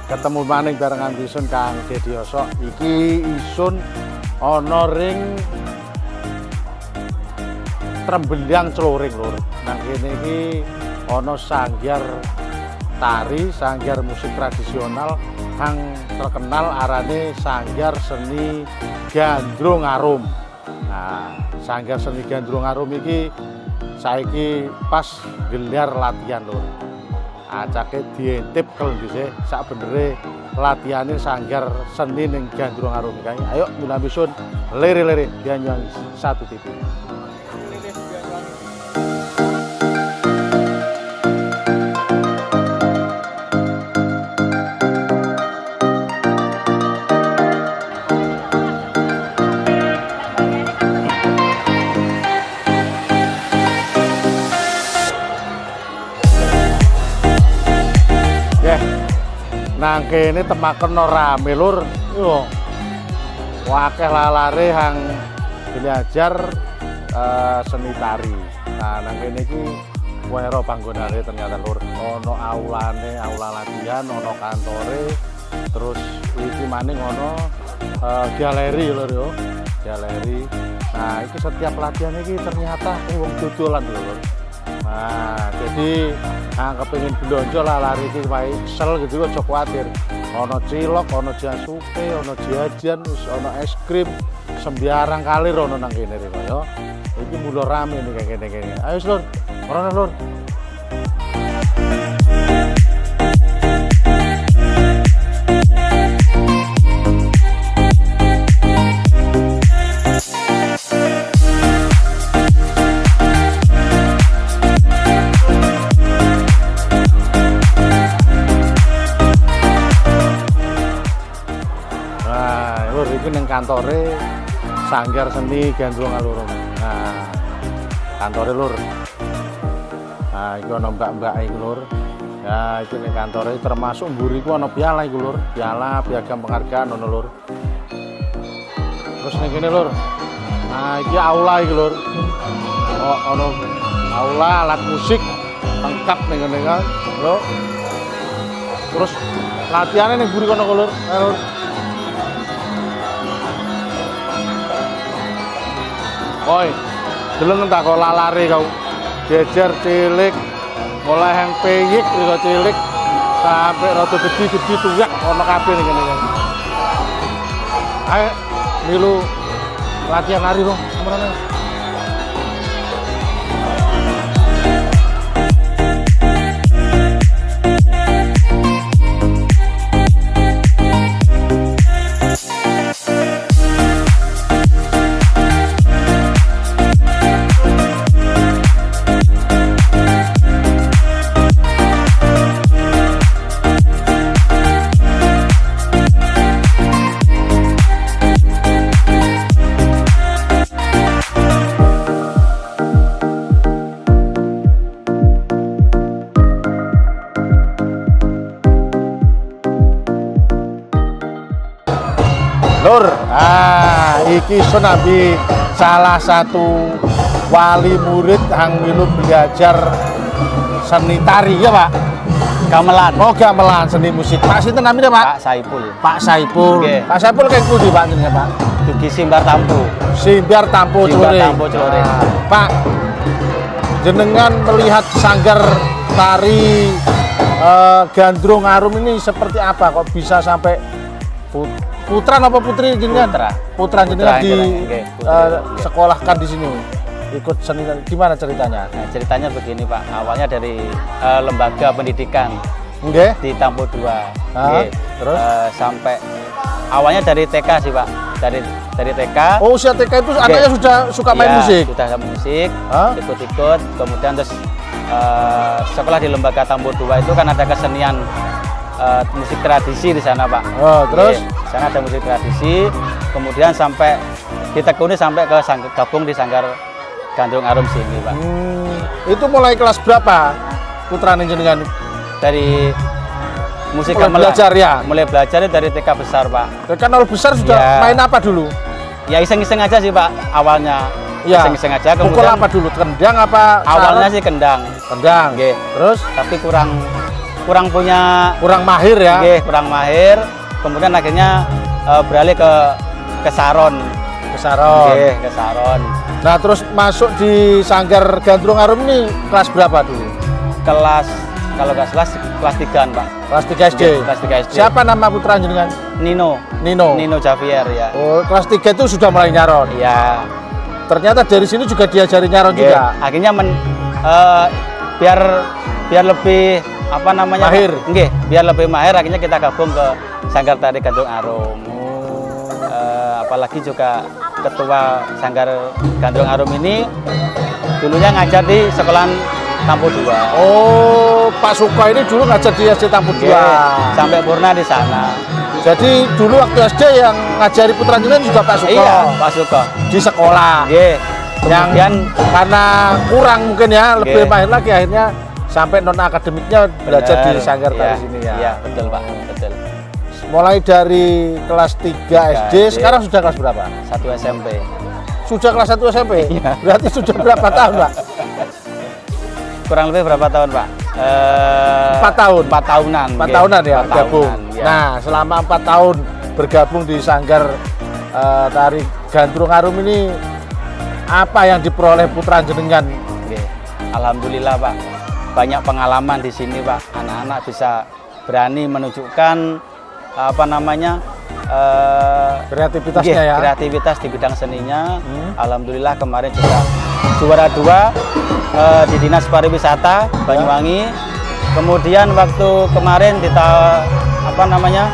ketemu maning barengan Isun Kang Dedioso. Iki Isun ana ring Trembeliang Celuring lur. Nang kene iki ana sanggar tari, sanggar musik tradisional yang terkenal arane sanggar seni Gandrung Arum. Nah, sanggar seni Gandrung Arum iki saiki pas gelar latihan lur. Acake diintip kel dhisik sak benere latihane sanggar seni ning Gandrung Arum kae. Ayo Milan Bisun lere-lere Banyuwangi 1 TV. Nang kene temaken rame lur. Yo. Wakeh lalare hang belajar seni tari. Nah, nang kene iki wero panggonane ternyata lur. Ono aulane, aula latihan, ono kantore, terus iki maning ono galeri lur yo. Galeri. Nah, iki setiap latihan iki ternyata wong dodolan lur. Nah, jadi kepengin belanja lah lari iki wae sel gitu aja kuwatir. Ana cilok, ana jasuke, ana jajan, ana es krim, sembarang kalir ana nang kene rek ya. Iki mulo rame nih kayak kene-kene. Ayo Lur, ora Lur. Neng kantore sanggar seni Gandrung Arum. Nah, kantore lur. Nah, iki ana mbak-mbak iki lur. Ya, iki neng kantore termasuk mburi ku ana piala iku lur. Piala, piagam penghargaan ana lur. Terus ning kene lur. Nah, iki aula iki lur. Oh, ana aula alat musik lengkap ning kene kan. Lho. Terus latihane ning mburi kono lur. Lur. Oi, deleng tak kok lalare kau. Jejer cilik, mulai yang peyik kok cilik sampai rada gede-gede tuwek ana kabeh ning kene. Ayo milu latihan nari dong, amarane. Lur, iki Sunabi salah satu wali murid yang milu belajar seni tari ya Pak? Gamelan. Oh gamelan, seni musik. Pak sinten namanya Pak? Pak Saipul. Pak Saipul. Okay. Pak Saipul kayak pundi Pak jenenge Pak? Dugi Simbar Tampu. Simbar Tampu Celuring. Simbar Tampu Celuring. Pak, jenengan melihat sanggar tari Gandrung Arum ini seperti apa? Kok bisa sampai putra apa putri jenengan? Putra jenengan di sekolahkan di sini. Ikut seni, gimana ceritanya? Nah, ceritanya begini Pak, awalnya dari lembaga pendidikan di Tampu 2. Terus sampai awalnya dari TK sih Pak, dari TK. Oh usia TK itu anaknya sudah suka main musik? Sudah sama musik, ikut-ikut, kemudian terus sekolah di lembaga Tampu 2 itu kan ada kesenian musik tradisi di sana Pak. Terus? Di sana ada musik tradisi, kemudian sampai ditekuni sampai ke gabung di sanggar Gandrung Arum sini Pak. Itu mulai kelas berapa putra jenengan? Dari musik mulai gamelan. Belajar ya? Mulai belajar dari TK besar Pak. TK 0 besar sudah main apa dulu? Ya iseng-iseng aja sih Pak awalnya. Ya. Iseng-iseng aja. Kemudian pukul apa dulu? Kendang apa? Awalnya sih kendang. Kendang. Okay. Terus? Tapi kurang kurang mahir ya. nggih, kurang mahir. Kemudian akhirnya beralih ke Saron. Ke Saron. Nggih, ke Saron. Nah, terus masuk di Sanggar Gandrung Arum ini kelas berapa dulu? Kalau nggak salah kelas 3-an, Pak. Kelas 3 SD. Kelas 3 SD. Siapa nama putra jenengan? Nino Javier ya. Oh, kelas 3 itu sudah mulai nyaron. Iya. Ternyata dari sini juga diajari nyaron juga. Akhirnya biar lebih apa namanya? Mahir. Nggih, biar lebih mahir akhirnya kita gabung ke Sanggar Tari Gandrung Arum. Apalagi juga ketua Sanggar Gandrung Arum ini dulunya ngajar di sekolahan Tampu 2. Oh, Pak Suko ini dulu ngajar di SD Tampu 2. Sampai purna di sana. Jadi dulu waktu SD yang ngajari putra jenengan juga Pak Suko. Iya, Pak Suko. Di sekolah. Nggih. Yang karena kurang mungkin ya, lebih Nggih. mahir lagi akhirnya sampai non akademiknya belajar di Sanggar Tari sini ya. Iya, betul Pak, betul. Mulai dari kelas 3 SD, sekarang sudah kelas berapa? 1 SMP. Sudah kelas 1 SMP? Iya. Berarti sudah berapa tahun, Pak? Kurang lebih berapa tahun, Pak? 4 tahun. 4 tahunan. 4 nggih. tahunan ya 4 gabung. tahunan, ya. Nah, selama 4 tahun bergabung di Sanggar Tari Gandrung Arum ini, apa yang diperoleh putra jenengan? Nggih. Alhamdulillah, Pak. Banyak pengalaman di sini, Pak. Anak-anak bisa berani menunjukkan apa namanya? Kreativitasnya ya. Kreativitas di bidang seninya. Alhamdulillah kemarin juga juara 2 di Dinas Pariwisata Banyuwangi. Kemudian waktu kemarin apa namanya?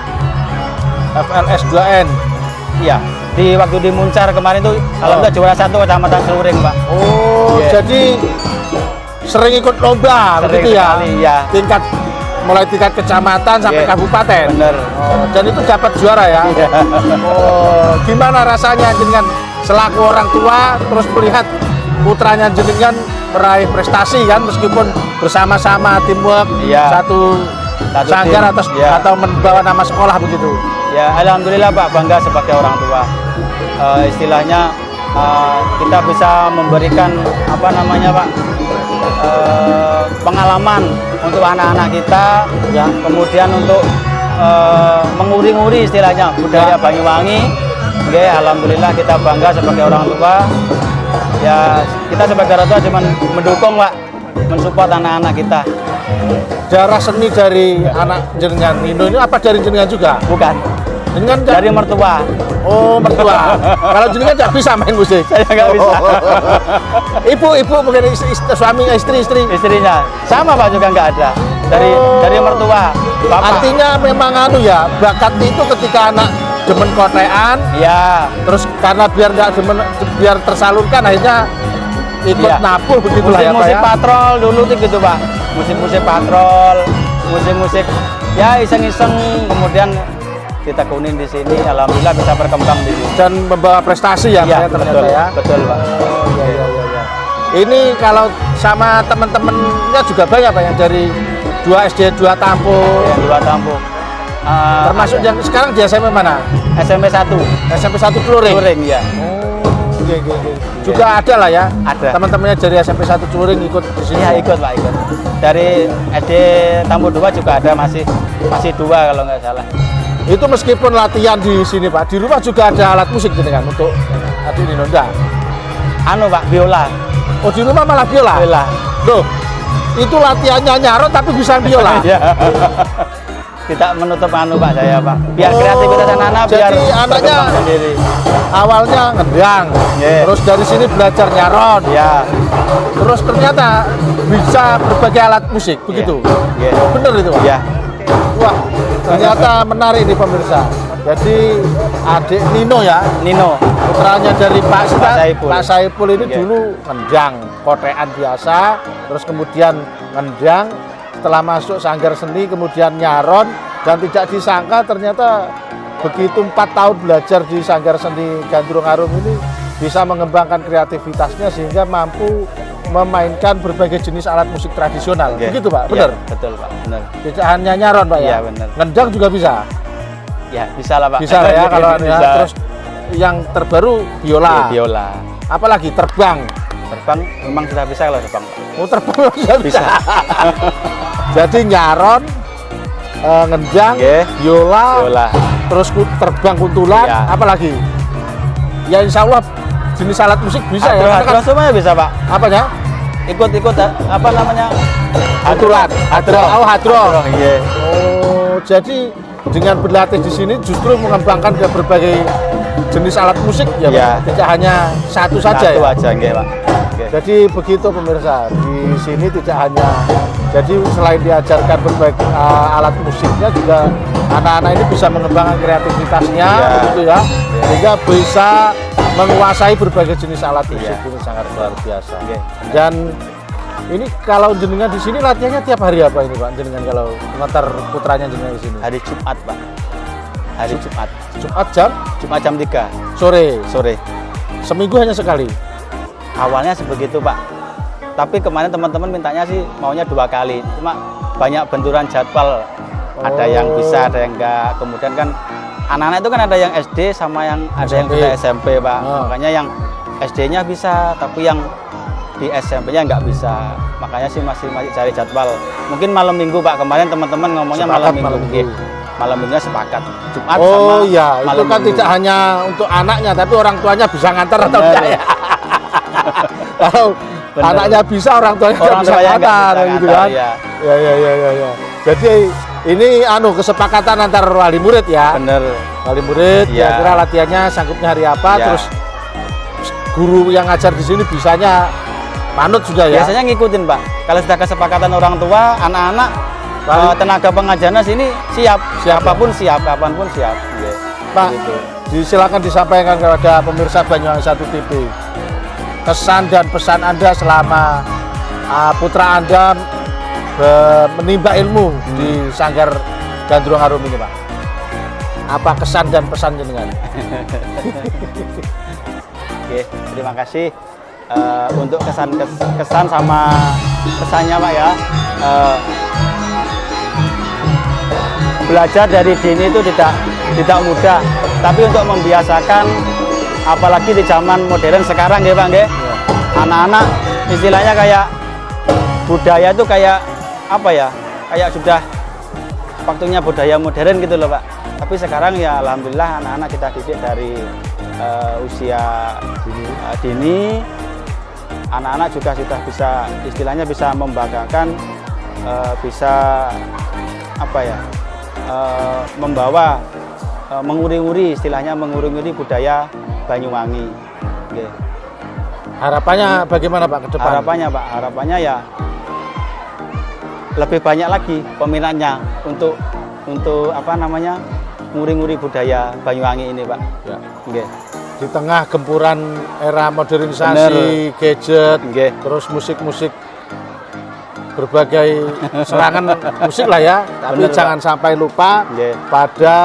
FLS 2N. Iya, waktu di Muncar kemarin tuh alhamdulillah juara 1 Kecamatan Seluring, Pak. Oh, jadi sering ikut lomba Sering begitu ya? sekali, ya. Mulai tingkat kecamatan sampai kabupaten. Bener. Oh, dan itu dapat juara ya? Iya. Oh, gimana rasanya jenengan selaku orang tua terus melihat putranya jenengan meraih prestasi kan meskipun bersama-sama teamwork satu sanggar atau membawa nama sekolah begitu? Ya, alhamdulillah Pak, bangga sebagai orang tua. Istilahnya kita bisa memberikan apa namanya Pak, pengalaman untuk anak-anak kita, ya, kemudian untuk menguri-nguri istilahnya budaya Banyuwangi. Oke, alhamdulillah kita bangga sebagai orang tua. Ya, kita sebagai orang tua cuma mendukung Pak, mensupport anak-anak kita. Darah seni dari anak jenengan Nino ini apa dari jenengan juga? Bukan. Jenengan Dari mertua. Oh, mertua. Kalau jenengan nggak bisa main musik? Saya nggak bisa. Ibu mungkin suami, istri. Istrinya sama Pak, juga nggak ada. Dari mertua. Bapak. Artinya memang ya, bakat itu ketika anak demen kotean. Ya. Terus karena biar nggak demen, biar tersalurkan akhirnya ikut nabuh begitulah ya Pak musik ya. patrol dulu tuh gitu Pak. Musik patrol, musik ya iseng-iseng, kemudian kita kunin di sini, alhamdulillah bisa berkembang di sini. Dan membawa prestasi ya, Pak, ternyata betul, ya. Betul Pak. Oh, iya. Ini kalau sama teman-temannya juga banyak Pak yang dari 2 SD 2 Tampu. Ya, 2 Tampu. Termasuk yang sekarang di SMP mana? SMP 1. SMP 1 Celuring. Celuring ya. Oh, iya. Juga ada lah ya. Ada. Teman-temannya dari SMP 1 Celuring ikut di sini. Iya, ikut Pak, ikut. Dari SD Tampu 2 juga ada, masih 2 kalau nggak salah. Itu meskipun latihan di sini Pak, di rumah juga ada alat musik gitu kan untuk adik Nino enggak? Anu Pak, biola. Oh, di rumah malah biola? Biola. Loh, itu latihannya nyaron tapi bisa biola? Iya. Kita menutup anu Pak, saya Pak. Biar kreativitas anak-anak biar anaknya sendiri. Awalnya ngendang, terus dari sini belajar nyaron. Ya. Terus ternyata bisa berbagai alat musik, begitu? Iya. Bener itu Pak? Iya. Wah, ternyata menarik nih pemirsa. Jadi adik Nino ya, putranya dari Pak Saipul ini dulu ngendang, kotean biasa, terus kemudian ngendang, setelah masuk Sanggar Seni kemudian nyaron, dan tidak disangka ternyata begitu 4 tahun belajar di Sanggar Seni Gandrung Arum ini bisa mengembangkan kreativitasnya sehingga mampu memainkan berbagai jenis alat musik tradisional. Begitu Pak, benar? Ya, betul Pak, benar. Tidak hanya nyaron Pak ya? Iya benar. Ngendang juga bisa? Ya bisa lah Pak. Bisa lah ya kalau bisa. Ya. Terus yang terbaru biola. Biola. Apalagi terbang. Terbang memang sudah bisa kalau terbang. Oh, terbang sudah bisa. Jadi nyaron, ngendang, Nggih. biola, Biola. terus terbang kuntulan, Iya. apalagi? Ya insya Allah jenis alat musik bisa ya. Hadro, karena hadro semuanya bisa Pak. apanya? Ikut apa namanya? Kuntulan, hadro, oh hadro. Iya. Oh, jadi dengan berlatih di sini justru mengembangkan ke berbagai jenis alat musik ya, Pak? Iya. Tidak hanya satu saja Satu ya. aja nggih Pak. Nggih. Jadi begitu pemirsa, di sini tidak hanya jadi selain diajarkan berbagai alat musiknya juga anak-anak ini bisa mengembangkan kreativitasnya Iya. gitu ya. Iya. Sehingga bisa menguasai berbagai jenis alat musik Iya. ini sangat luar biasa. Nggih. Dan ini kalau jenengan di sini latihannya tiap hari apa ini Pak? Jenengan kalau ngantar putranya jenengan di sini? Hari Jumat Pak. Hari Jumat. Jumat jam Jumat jam 3 sore. sore. Seminggu hanya sekali. Awalnya sebegitu Pak. Tapi kemarin teman-teman mintanya sih maunya 2 kali. Cuma banyak benturan jadwal. Ada yang bisa, ada yang enggak. Kemudian kan anak-anak itu kan ada yang SD sama yang ada yang SMP. sudah SMP Pak. Oh. Makanya yang SD-nya bisa, tapi yang di SMP-nya nggak bisa. Makanya sih masih cari jadwal. Mungkin malam Minggu Pak. Kemarin teman-teman ngomongnya Sepakat malam Minggu. malam Minggu. Nggih. Malam Minggunya sepakat. Jumat sama Oh iya, itu malam kan Minggu. tidak hanya untuk anaknya, tapi orang tuanya bisa ngantar atau Bener. enggak ya? Kalau Bener. anaknya bisa, orang tuanya nggak Orang bisa tuanya nggak ngantar, bisa gitu ngantar, kan? ya. Ya. Jadi ini kesepakatan antar wali murid ya. Bener. Wali murid, Iya. kira-kira latihannya sanggupnya hari apa, Iya. terus guru yang ngajar di sini bisanya panut sudah ya. Biasanya ngikutin Pak. Kalau sudah kesepakatan orang tua, anak-anak Paling- tenaga pengajarnya sini siap. Siap, Apapun siap, kapanpun siap. Nggih. Pak, Gitu. silakan disampaikan kepada pemirsa Banyuwangi 1 TV. Kesan dan pesan Anda selama putra Anda menimba ilmu di Sanggar Gandrung Arum ini, Pak. Apa kesan dan pesan jenengan? Oke, terima kasih untuk kesan sama pesannya Pak ya. Belajar dari dini itu tidak mudah, tapi untuk membiasakan, apalagi di zaman modern sekarang ya Pak, nggih. Anak-anak istilahnya kayak budaya itu kayak apa ya? Kayak sudah waktunya budaya modern gitu loh Pak. Tapi sekarang ya alhamdulillah anak-anak kita didik dari usia dini. Anak-anak juga sudah bisa istilahnya bisa membanggakan, bisa apa ya? Membawa menguri-uri istilahnya menguri-uri budaya Banyuwangi. Oke. Harapannya bagaimana Pak ke depan? Harapannya ya lebih banyak lagi peminatnya untuk apa namanya nguri-nguri budaya Banyuwangi ini Pak. Ya. Oke. Di tengah gempuran era modernisasi, gadget, Nggih. terus musik-musik berbagai serangan musik lah ya, tapi Bener, jangan sampai lupa Nggih. pada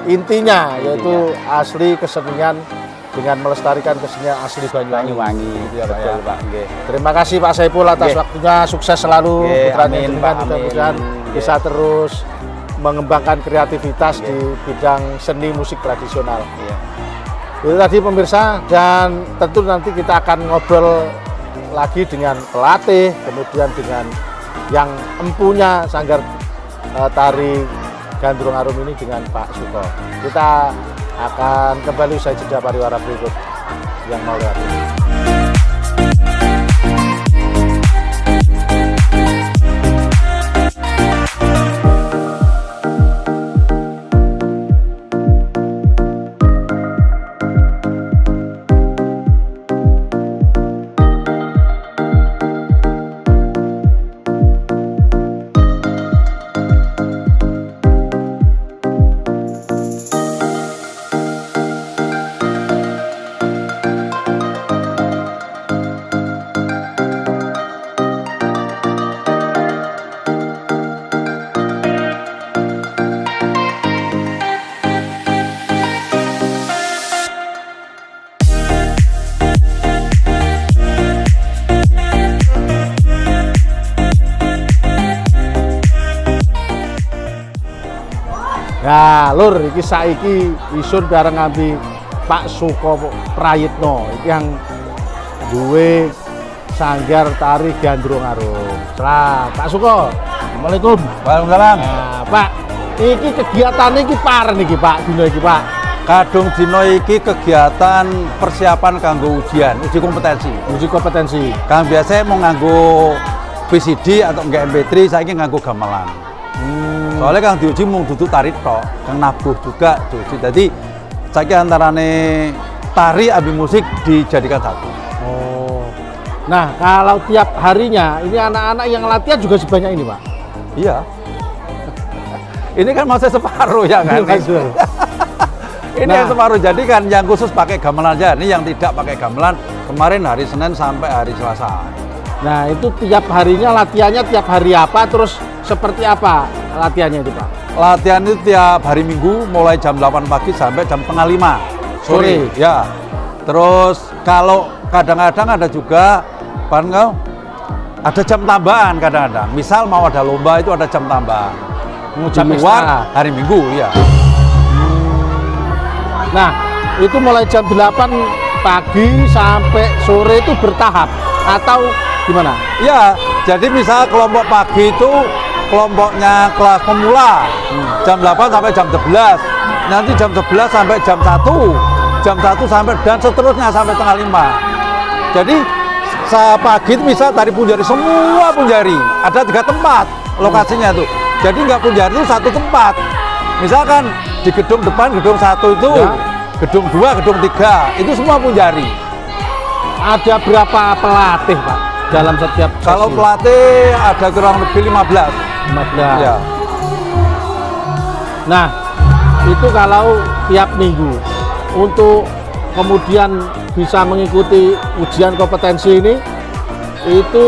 intinya yaitu asli kesenian dengan melestarikan kesenian asli Banyuwangi. Banyuwangi. Gitu ya, Pak, Betul ya. Pak. Nggih. Terima kasih Pak Saiful atas Nggih. waktunya, sukses selalu Nggih, putranya amin, jenengan, Pak, mudah-mudahan amin. bisa terus mengembangkan kreativitas Nggih. di bidang seni musik tradisional. Iya. Itu tadi pemirsa, dan tentu nanti kita akan ngobrol lagi dengan pelatih, kemudian dengan yang empunya Sanggar Tari Gandrung Arum ini dengan Pak Suko. Kita akan kembali usai jeda pariwara berikut yang mau lewat ini. Nah, Lur, iki saiki isun bareng ngambi Pak Suko Prayitno iki yang duwe Sanggar Tari Gandrung Arum. Lah, Pak Suko, Assalamualaikum. Waalaikumsalam. Nah, Pak, iki kegiatan iki parah niki Pak, dino iki Pak. Kadung dino iki kegiatan persiapan kanggo ujian, uji kompetensi. Uji kompetensi. Kang biasanya mau nganggo VCD atau enggak MP3, saya nganggo gamelan. Soalnya kang diuji mung dudu tari tok, kang nabuh juga diuji. Jadi saya antarane tari ambi musik dijadikan satu. Oh. Nah, kalau tiap harinya ini anak-anak yang latihan juga sebanyak ini, Pak. Iya. Ini kan masih separuh ya kan? Ini Nah. yang separuh, jadi kan yang khusus pakai gamelan aja. Ini yang tidak pakai gamelan kemarin hari Senin sampai hari Selasa. Nah, itu tiap harinya latihannya tiap hari apa, terus seperti apa latihannya itu, Pak? Latihan itu tiap hari Minggu mulai jam 8 pagi sampai jam setengah 5 sore. Ya. Terus kalau kadang-kadang ada juga ada jam tambahan kadang-kadang. Misal mau ada lomba itu ada jam tambahan. Jam Di luar ekstra. hari Minggu ya. Nah, itu mulai jam 8 pagi sampai sore itu bertahap atau gimana? Ya, jadi misal kelompok pagi itu kelompoknya kelas pemula jam 8 sampai jam 11. Nanti jam 11 sampai jam 1. Jam 1 sampai dan seterusnya sampai setengah 5. Jadi pagi itu misal tari punjari, semua punjari ada 3 tempat lokasinya tuh. Jadi nggak punjari itu satu tempat. Misalkan di gedung depan, gedung 1 itu, Ya. gedung 2, gedung 3 itu semua punjari. Ada berapa pelatih, Pak, dalam setiap sesi? Kalau pelatih ada kurang lebih 15. 15. Ya. Nah, itu kalau tiap minggu. Untuk kemudian bisa mengikuti ujian kompetensi ini, itu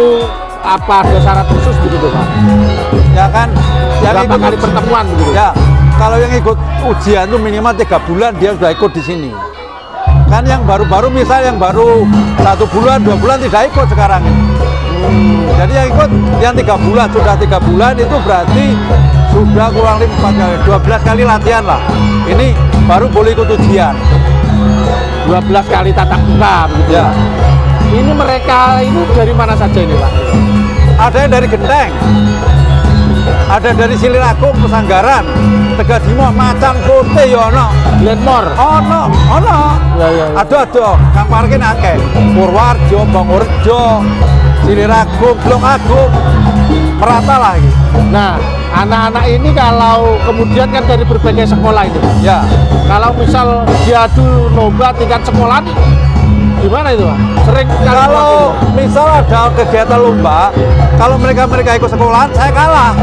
apa ada syarat khusus begitu, Pak? Ya kan, yang Berapa ikut kali pertemuan begitu? Ya, kalau yang ikut ujian itu minimal 3 bulan dia sudah ikut di sini. Kan yang baru-baru misal yang baru 1 bulan, 2 bulan tidak ikut sekarang. Jadi yang ikut yang 3 bulan, sudah 3 bulan itu berarti sudah kurang lebih 4 kali, 12 kali latihan lah. Ini baru boleh ikut ujian. 12 kali tatap muka begitu. Ya. Ini mereka ini dari mana saja ini, Pak? Ada yang dari Genteng, ada dari Siliragung, Pesanggaran, Tegadimo, Macan, Kote, Yono, Glenmore. ono. Ya, ya, ya. Ada, kang parkir akeh. Purwarjo, Bangurjo, Siliragung, Blok Agung, merata lagi. Nah, anak-anak ini kalau kemudian kan dari berbagai sekolah ini, Pak. Ya, Kalau misal diadu lomba tingkat sekolah, gimana itu, Pak? Sering kali kalau waktu misal ada kegiatan lomba, kalau mereka ikut sekolahan, saya kalah.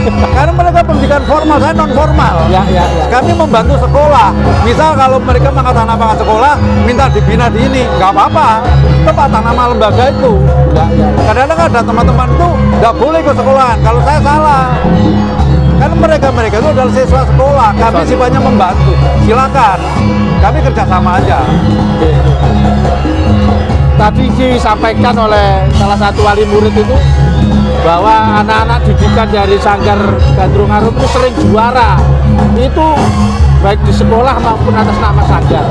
Karena mereka pendidikan formal, saya non formal. itu. Ya. Kami membantu sekolah. Misal kalau mereka mengatakan apa sekolah, minta dibina di ini, nggak apa-apa. Tetap atas nama lembaga itu. Ya. Kadang-kadang ada teman-teman itu nggak boleh ikut sekolahan. Kalau saya salah. Karena mereka itu adalah siswa sekolah. Kami sifatnya membantu. Silakan. Kami kerjasama aja. Tadi disampaikan oleh salah satu wali murid itu bahwa anak-anak didikan dari Sanggar Gandrung Arum itu sering juara. Itu baik di sekolah maupun atas nama Sanggar.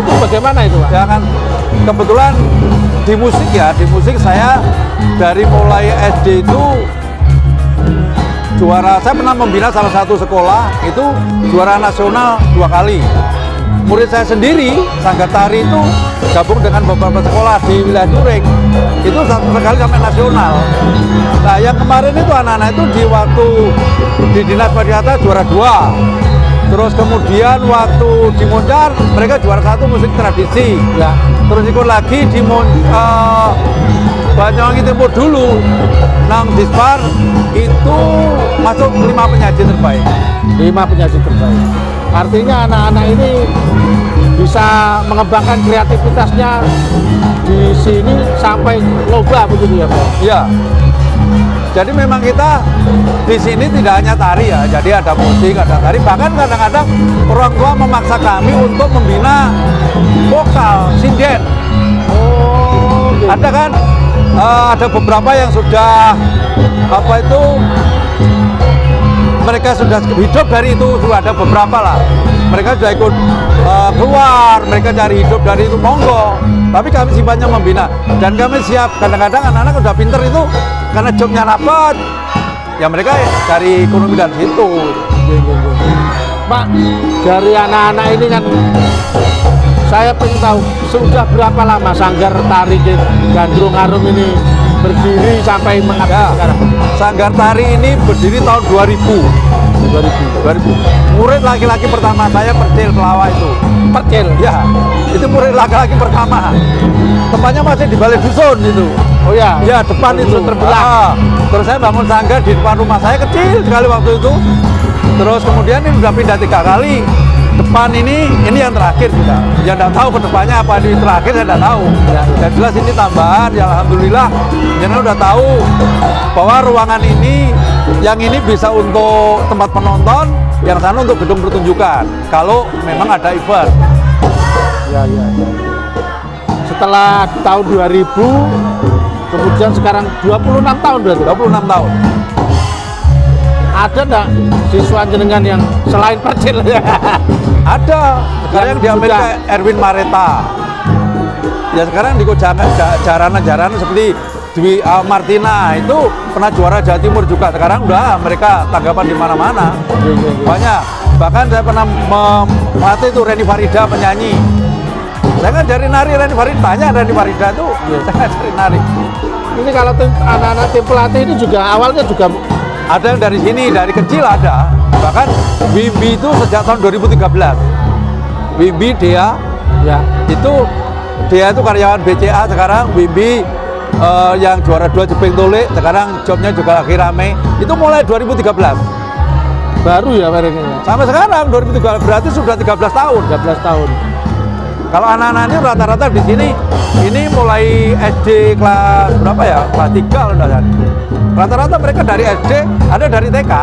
Itu bagaimana itu, Pak? Ya kan, kebetulan di musik saya dari mulai SD itu juara. Saya pernah membina salah satu sekolah itu juara nasional 2 kali. Murid saya sendiri Sanggar Tari itu gabung dengan beberapa sekolah di wilayah During, itu satu kali sampai nasional. Nah, yang kemarin itu anak-anak itu di waktu di Dinas Pariwisata juara 2. Terus kemudian waktu di Moncar mereka juara 1 musik tradisi. Ya. Terus ikut lagi di Banyuwangi Timur dulu. Nang Dispar itu masuk 5 penyaji terbaik. 5 penyaji terbaik. Artinya anak-anak ini bisa mengembangkan kreativitasnya di sini sampai lomba begitu ya, Pak? Iya. Jadi memang kita di sini tidak hanya tari ya, jadi ada musik, ada tari. Bahkan kadang-kadang orang tua memaksa kami untuk membina vokal, sinden. Oh, gitu. Ada kan? Ada beberapa yang sudah mereka sudah hidup dari itu, sudah ada beberapa lah. Mereka sudah ikut keluar, mereka cari hidup dari itu, monggo. Tapi kami sifatnya membina dan kami siap. Kadang-kadang anak-anak udah pinter itu karena jobnya dapat, ya mereka cari ekonomi dari situ. Pak, dari anak-anak ini kan saya pengen tahu sudah berapa lama Sanggar Tari Gandrung Arum ini berdiri sampai mengabdi sekarang? Sanggar Tari ini berdiri tahun 2000. Murid laki-laki pertama saya Percil Pelawak itu. Percil? Ya, itu murid laki-laki pertama. Tempatnya masih di Balai Dusun itu. Oh ya? Ya, depan itu terbelah. Terus saya bangun sanggar di depan rumah saya, kecil sekali waktu itu. Terus kemudian ini sudah pindah 3 kali. Depan ini yang terakhir kita. Ya tidak tahu ke depannya apa di terakhir, saya tidak tahu. Dan jelas ini tambahan, ya alhamdulillah. Jangan udah tahu bahwa ruangan ini, yang ini bisa untuk tempat penonton, yang sana untuk gedung pertunjukan. Kalau memang ada event. Ya. Setelah tahun 2000, kemudian sekarang 26 tahun berarti? 26 tahun. Ada enggak siswa jenengan yang selain Percil? Ada. Sekarang yang di Amerika Erwin Mareta. Ya sekarang di jaranan-jaranan seperti Dwi Martina itu pernah juara Jawa Timur juga. Sekarang udah mereka tanggapan di mana-mana. Banyak. Bahkan saya pernah melatih itu Reni Farida penyanyi. Saya kan cari nari Reni Farida, tanya Reni Farida itu, saya cari nari. Ini kalau anak-anak tim pelatih ini juga awalnya juga ada yang dari sini, dari kecil ada. Bahkan Wimbi itu sejak tahun 2013. Wimbi dia, ya dia itu karyawan BCA sekarang. Wimbi yang juara 2 Jepeng Tole, sekarang jobnya juga lagi rame. Itu mulai 2013. Baru ya mereka. Sampai sekarang 2013 berarti sudah 13 tahun. 13 tahun. Kalau anak-anak ini rata-rata di sini, ini mulai SD kelas berapa ya? Kelas 3 kalau enggak salah. Rata-rata mereka dari SD, ada dari TK.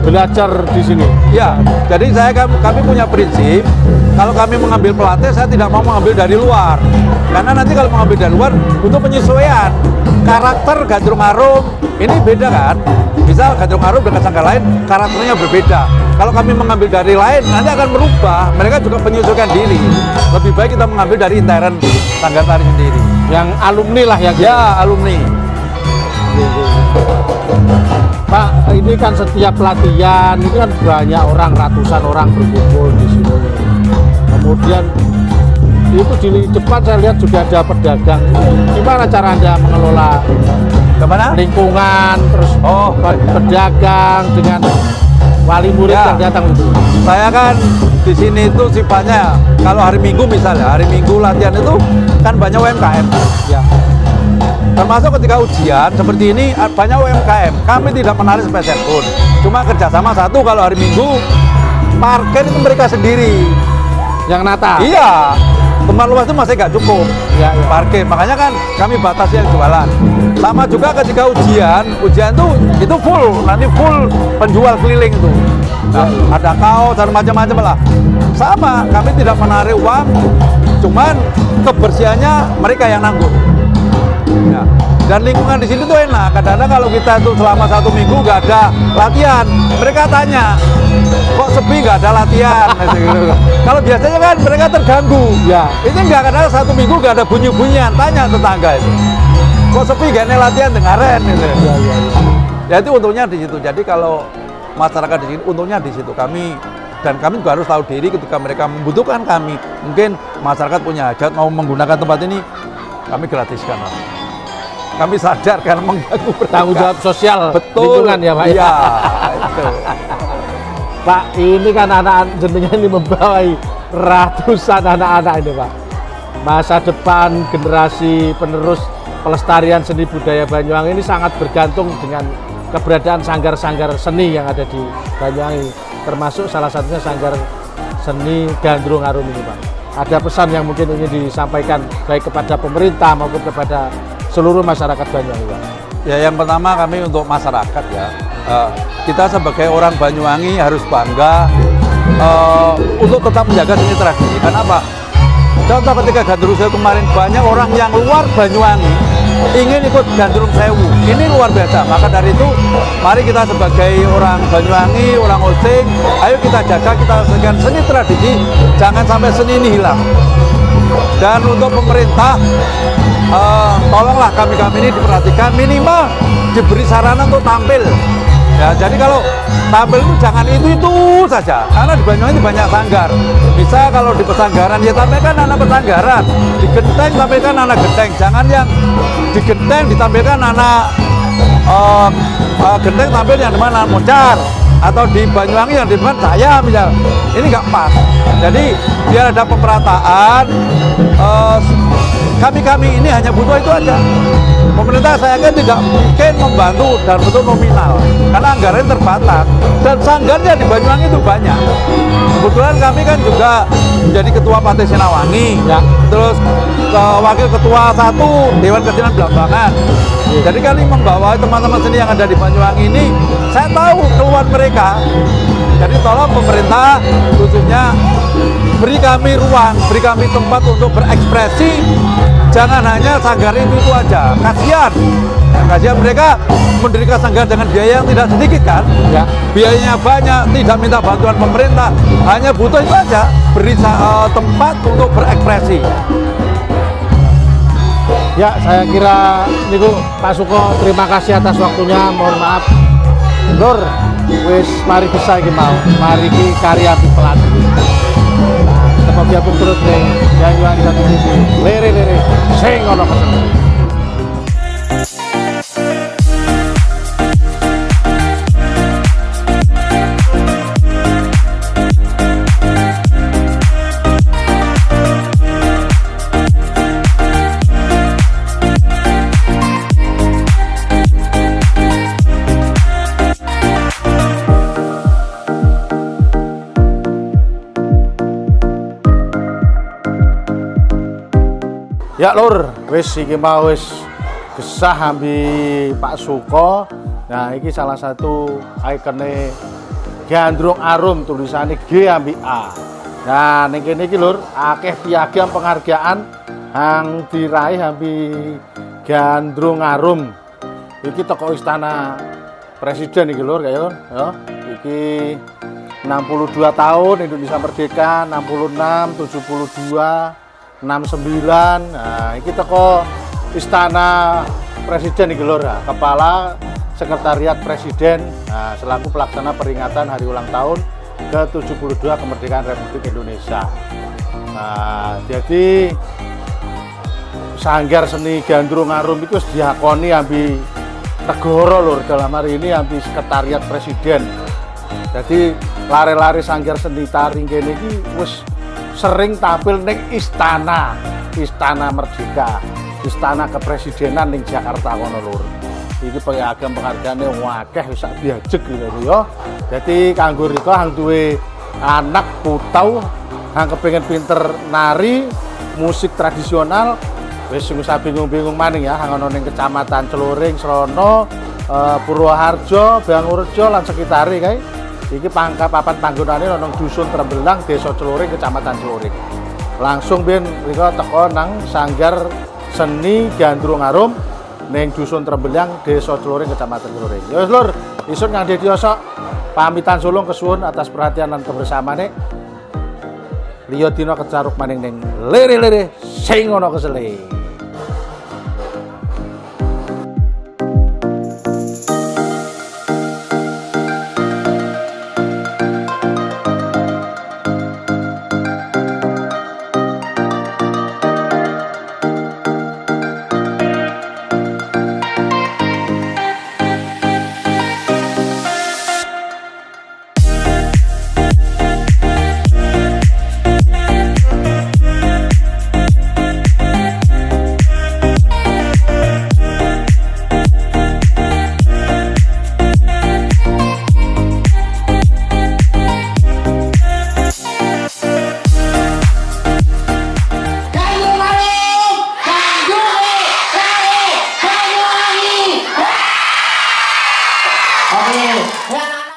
Belajar di sini. Ya, jadi kami punya prinsip, kalau kami mengambil pelatih, saya tidak mau mengambil dari luar. Karena nanti kalau mengambil dari luar, butuh penyesuaian. Karakter Gandrung Arum, ini beda kan? Misal Gandrung Arum dengan sanggar lain, karakternya berbeda. Kalau kami mengambil dari lain, nanti akan merubah. Mereka juga penyesuaikan diri. Lebih baik kita mengambil dari intern sanggar tari sendiri. Yang alumni lah yang Ya, alumni. Pak, ini kan setiap pelatihan itu kan banyak orang, ratusan orang berkumpul di sini. Kemudian itu di depan saya lihat juga ada pedagang. Gimana cara Anda mengelola Kemana? lingkungan, terus pedagang dengan wali murid Ya. yang datang itu? Saya kan di sini itu sifatnya kalau hari Minggu misalnya, hari Minggu latihan itu kan banyak UMKM. Ya. Termasuk ketika ujian seperti ini banyak UMKM. Kami tidak menarik spesial pun. Cuma kerjasama satu kalau hari Minggu parkir itu mereka sendiri. Yang nata? Iya. Tempat luas itu masih nggak cukup parkir. Makanya kan kami batasi yang jualan. Sama juga ketika ujian tuh itu full, nanti full penjual keliling itu. Nah, ada kaos dan macam-macam lah. Sama, kami tidak menarik uang, cuman kebersihannya mereka yang nanggung. Ya. Dan lingkungan di sini tuh enak. Kadang-kadang kalau kita tuh selama 1 minggu nggak ada latihan, mereka tanya, kok sepi nggak ada latihan? Kalau biasanya kan mereka terganggu. Ya. Ini nggak kadang 1 minggu nggak ada bunyi-bunyian, tanya tetangga itu. Kok sepi nggak ada latihan dengaran? Gitu. Ya itu untungnya di situ. Jadi kalau masyarakat di sini untungnya di situ. Kami juga harus tahu diri ketika mereka membutuhkan kami. Mungkin masyarakat punya hajat mau menggunakan tempat ini, kami gratiskan. Kami sadar karena mengganggu Tanggung jawab sosial lingkungan ya Pak? Iya, itu. Pak, ini kan anak-anak jenengan ini membawa ratusan anak-anak ini Pak. Masa depan generasi penerus pelestarian seni budaya Banyuwangi ini sangat bergantung dengan keberadaan sanggar-sanggar seni yang ada di Banyuwangi. Termasuk salah satunya sanggar seni Gandrung Arum ini Pak. Ada pesan yang mungkin ingin disampaikan baik kepada pemerintah maupun kepada seluruh masyarakat Banyuwangi Pak? Ya yang pertama kami untuk masyarakat ya, kita sebagai orang Banyuwangi harus bangga untuk tetap menjaga seni tradisi. Kenapa? Contoh ketika Gandrung Sewu kemarin banyak orang yang luar Banyuwangi ingin ikut Gandrung Sewu, ini luar biasa. Maka dari itu mari kita sebagai orang Banyuwangi, orang Osing, ayo kita jaga, kita lestarikan seni tradisi, jangan sampai seni ini hilang. Dan untuk pemerintah, tolonglah kami ini diperhatikan, minimal diberi sarana untuk tampil Ya, jadi kalau tampil itu jangan itu saja, karena di Banyuwangi banyak sanggar. Bisa kalau di pesanggaran ya tampilkan anak pesanggaran, di genteng tampilkan anak genteng. Jangan yang di genteng ditampilkan anak genteng tampil yang di mana moncar, atau di Banyuwangi yang di depan saya misal. Ini nggak pas. Jadi biar ada pemerataan. Kami ini hanya butuh itu aja. Pemerintah saya kan tidak mungkin membantu dalam bentuk nominal karena anggaran terbatas dan sanggarnya di Banyuwangi itu banyak. Kebetulan kami kan juga menjadi ketua Partai Sinawangi, ya. Terus wakil ketua 1 Dewan Kesenian Belambangan. Jadi kami membawa teman-teman seni yang ada di Banyuwangi ini, saya tahu keluhan mereka. Jadi tolong pemerintah khususnya beri kami ruang, beri kami tempat untuk berekspresi. Jangan hanya sanggar itu aja. Kasihan. Ya, kasihan mereka mendirikan sanggar dengan biaya yang tidak sedikit kan? Ya. Biayanya banyak, tidak minta bantuan pemerintah. Hanya butuh itu aja, beri tempat untuk berekspresi. Ya, saya kira niku Pak Suko, terima kasih atas waktunya. Mohon maaf. Lur, wis mari bisa iki mau. Mari iki karya pelatih. Tepok diapung terus ning Banyuwangi satu sisi. Lere-lere sing ono kesel. Ya lur, wis iki mau wis gesah ambi Pak Suko. Nah, iki salah satu ikone Gandrung Arum, tulisannya G ambi A. Nah, ning kene iki lur, akeh piagam penghargaan yang diraih ambi Gandrung Arum. Iki toko istana Presiden iki lur, kaya ya. Iki 62 tahun Indonesia Merdeka, 66, 72 69. Nah, iki teko istana Presiden iki lho, Kepala Sekretariat Presiden, nah, selaku pelaksana peringatan hari ulang tahun ke-72 kemerdekaan Republik Indonesia. Nah, jadi Sanggar Seni Gandrung Arum itu diakoni ambi negara lho, dalam hari ini ambi Sekretariat Presiden. Jadi lare-lare Sanggar Seni Tari kene iki wis sering tampil ning istana Merdeka, istana kepresidenan ning Jakarta kono lur. Iki piagam penghargaane akeh wis sak diajeg gitu ya. Dadi kanggo riko hang duwe anak putau hang kepengin pinter nari musik tradisional wis sing usah bingung-bingung maning ya, hang ana ning Kecamatan Celuring, Srono, Purwoharjo, Bangurjo lan sekitare kae. Iki papan panggonane ana Dusun Trembelang, Desa Celuring, Kecamatan Celuring. Langsung ben rika teko nang Sanggar Seni Gandrung Arum ning Dusun Trembelang, Desa Celuring, Kecamatan Celuring. Ya wis lur, isun Kang Deddy Osok pamitan sulung kesuwun atas perhatian dan kebersamaane. Liya dina kecaruk maning ning lere-lere sing ana kesele.